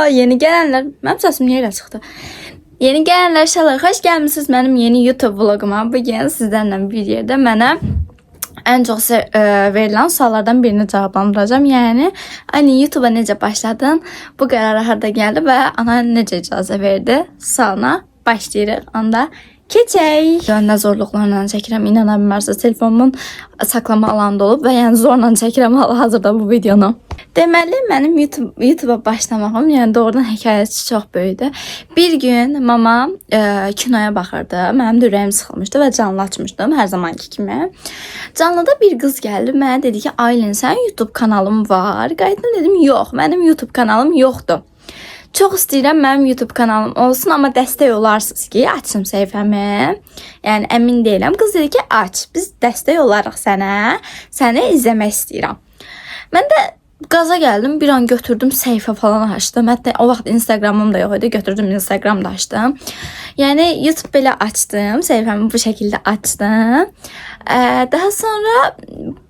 yeni gelenler, mənim səsim niyə elə çıxdı? Yeni gelenler inşallah hoş gelmişsiniz benim yeni YouTube vloguma. Bugün sizlerle bir yerde mənə en çok verilen suallardan birini cevaplandıracağım. Yani hani YouTube'a necə başladın, bu qərara harda geldi ve ana necə icazə verdi sualına başlayırıq. Onda keçək. Nə zorluqlarla çəkirəm, inana bilmərsiniz. Telefonumun saklama alanında olub və yəni zorla çəkirəm hal-hazırda bu videonu. Deməli, mənim YouTube'a başlamağım, yəni doğrudan hekayəsi çox böyükdür. Bir gün mama kinoya baxırdı. Mənim də ürəyim sıxılmışdı və canlı açmışdım hər zamanki kimi. Canlıda bir qız gəldi, mənə dedi ki, Aylin, sənin YouTube kanalın var. Qayıtdım dedim, yox, mənim YouTube kanalım yoxdur. Çox istəyirəm mənim YouTube kanalım olsun, amma dəstək olarsınız ki, açım səhifəmi. Yəni əmin deyiləm. Qız dedi ki, aç. Biz dəstək olarıq sənə. Səni izləmək istəyirəm. Mən də qaza gəldim, bir an götürdüm səhifə falan açdım. Hətta o vaxt Instagramım da yox idi, götürdüm Instagram da açdım. Yəni YouTube belə açdım, səhifəmi bu şəkildə açdım. Daha sonra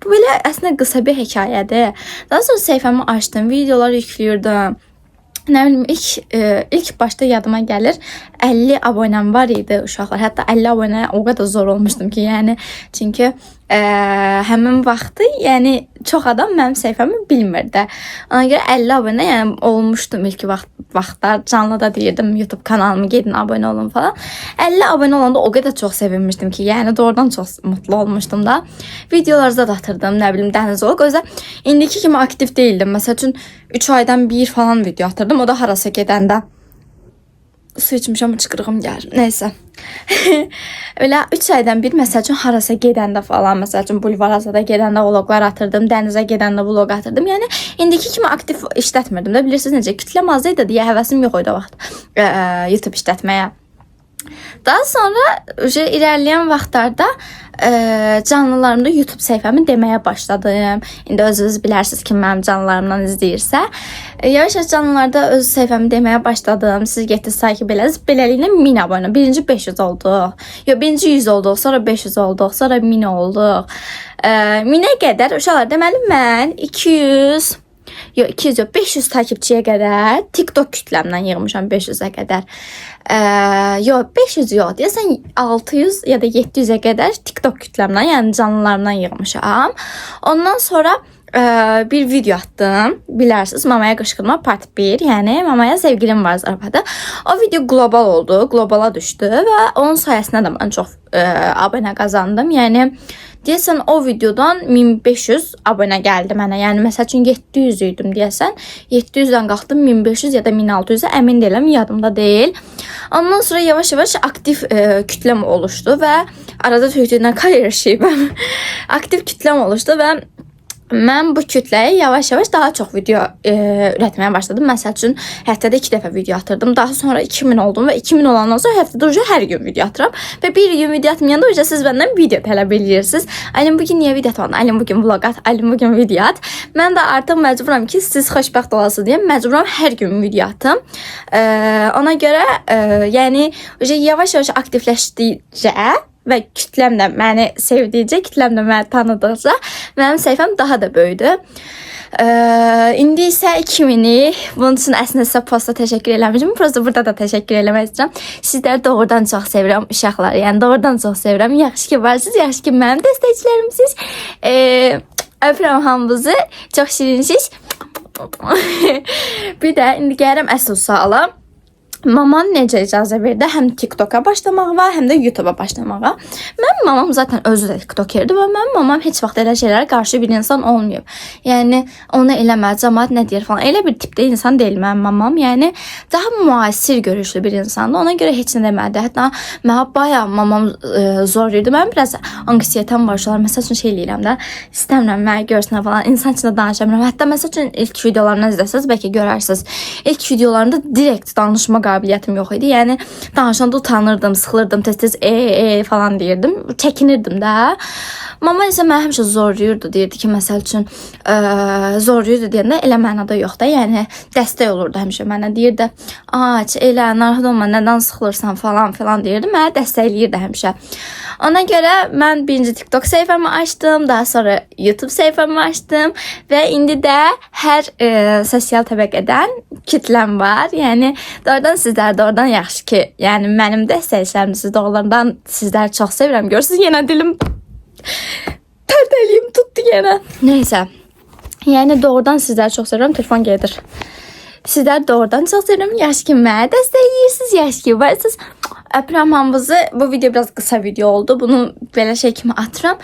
belə əslində qısa bir hekayədir. Daha sonra səhifəmi açdım, videolar yüklüyordum. Nə bilim, ilk başda yadıma gəlir 50 abonəm var idi uşaqlar. Hətta 50 abonəyə o qədər zor olmuşdum ki, yəni çünki həmin vaxtı yəni çox adam mənim səhifəmi bilmirdi. Ona görə 50 abunə yəni olmuşdum ilk vaxtlar. Canlı da deyirdim YouTube kanalımı gedin abunə olun falan. 50 abunə olanda o qədər çox sevinmişdim ki, yəni doğrudan çox mutlu olmuşdum da. Videolarınızda da atırdım, nə bilim dəniz olub. Özə indiki kimi aktiv değildim. Məsəl üçün 3 aydan bir falan video atırdım. O da harasa gedəndə. Su içmişəm, çıxırığım gəlir. Neyse. Öyle 3 aydan bir məsəl üçün harasa gedəndə falan, məsəl üçün Bulvar Azada gedəndə vloglar atırdım, dənizə gedəndə vlog atırdım. Yəni indiki kimi aktiv işlətmirdim də. Bilirsiniz necə, kütləm az idi deyə həvəsim yox idi o vaxt YouTube işlətməyə. Daha sonra ilerleyen vaxtlarda canlılarımda YouTube səhifəmi deməyə başladım. İndi özünüz bilərsiniz ki, mənim canlılarımdan izləyirsə. Yavaş-yavaş canlılarda öz səhifəmi deməyə başladım. Siz getdiniz takip elədiniz. Beləliklə 1000 abunə. Birinci 500 olduq. Birinci 100 olduq, sonra 500 olduq, sonra 1000 olduq. 1000'ə qədər uşaqlar, deməli mən 200 yox 500 takipçiyə qədər TikTok kütləmdən yığmışam 500'ə qədər. Yox 500 yox, deyəsən 600 ya da 700'ə qədər TikTok kütləmdən, yəni canlılarımdan yığmışam. Ondan sonra bir video attım. Bilərsiniz, mamaya qışqırma part 1. Yəni mamaya sevgilim var zarafatı. O video global oldu, globala düşdü və onun sayəsində də mən çox abunə qazandım. Yəni deyəsən o videodan 1500 abunə gəldi mənə. Yəni məsəl üçün 700 idim deyəsən. 700-dən qalxdım 1500 ya da 1600-ə, əmin deyiləm, yadımda deyil. Ondan sonra yavaş-yavaş aktiv kütləm oluşdu və arada tüyütüyündən qayırışıyım. Aktiv kütləm oluşdu və mən bu kütləyə yavaş-yavaş daha çox video üretməyə başladım. Məsəl üçün həftədə 2 dəfə video atırdım. Daha sonra 2000 oldum və 2000 olandan sonra həftədə hər gün video atıram. Və bir gün video atmayanda siz bəndən video tələb edirsiniz. Aylin bugün niyə video atmadın? Aylin bugün vlog at, Aylin bugün video at. Mən də artıq məcburam ki, siz xoşbəxt olasınız deyə məcburam hər gün video atım. Ona görə yəni yavaş-yavaş aktivləşdikcə və kütləm də məni sevdikcə, kütləm də məni tanıdıqca mənim səhifəm daha da böyüdü. İndi isə 2000'i, bunun üçün əslində sizə posta təşəkkür eləmişim. Prosta burada da təşəkkür eləmək istəyirəm. Sizləri doğrudan çox sevirəm uşaqlar. Yəni doğrudan çox sevirəm. Yaxşı ki varsınız, yaxşı ki mənim dəstəkçilərimsiz. Öpürəm hamınızı. Çox şirinsiniz. Bir də indi gəlirəm əsl suala. Maman necə icazə verdi həm TikTok'a başlamağa, həm də YouTube'a başlamağa. Mənim mamam zaten özü də TikTokerdir və mənim mamam heç vaxt elə şeylərə qarşı bir insan olmayıb. Yəni onu eləmə, cəmaət nə deyir falan. Elə bir tipdə insan deyil mənim mamam. Yəni daha müasir görüşlü bir insandır. Ona görə heç nə demədi. Hətta mənə bayağı mamam zorlayırdı. Mənim biraz anksiyetem var uşaqlar. Məsəl üçün şey eləyirəm də, istəmirəm mənə görsünlər falan. İnsan içində danışamıram. Hətta məsəl üçün ilk videolarını izləsəz bəlkə görərsiniz. İlk videolarında direkt danışma qabiliyyətim yox idi. Yəni danışanda utanırdım, sıxılırdım, tez-tez falan deyirdim. Çəkinirdim də. Mama isə mənə həmişə zorlayırdı, deyirdi ki, məsəl üçün zorlayırdı deyəndə elə mənada yox da. Yəni dəstək olurdu həmişə mənə, deyirdi, aç, elə narahat olma, nədən sıxılırsan falan deyirdi. Mənə dəstəkləyirdi həmişə. Ona görə mən birinci TikTok səhifəmi açdım, daha sonra YouTube səhifəmi açdım və indi də hər sosial təbəqədən kitləm var. Yəni doğrudan sizlər də oradan yaxşı ki, yəni mənim dəstəkçilərimsiz doğrudan sizləri çox sevirəm. Görürsüz yenə dilim pərdəliyim tutdu yenə. Neysə. Yəni doğrudan sizləri çox sevirəm. Telefon gedir. Sizlər doğrudan çox sevirəm. Yaxşı ki, mənə dəstəkləyirsiniz. Yaxşı ki, varsınız. Öpürəm hamınızı. Bu video biraz qısa video oldu. Bunu belə şey kimi atıram.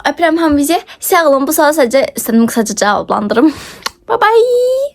Öpürəm hamınızı. Sağ olun. Bu sualı sadəcə istədim qısaca cavablandırım. Bye bye.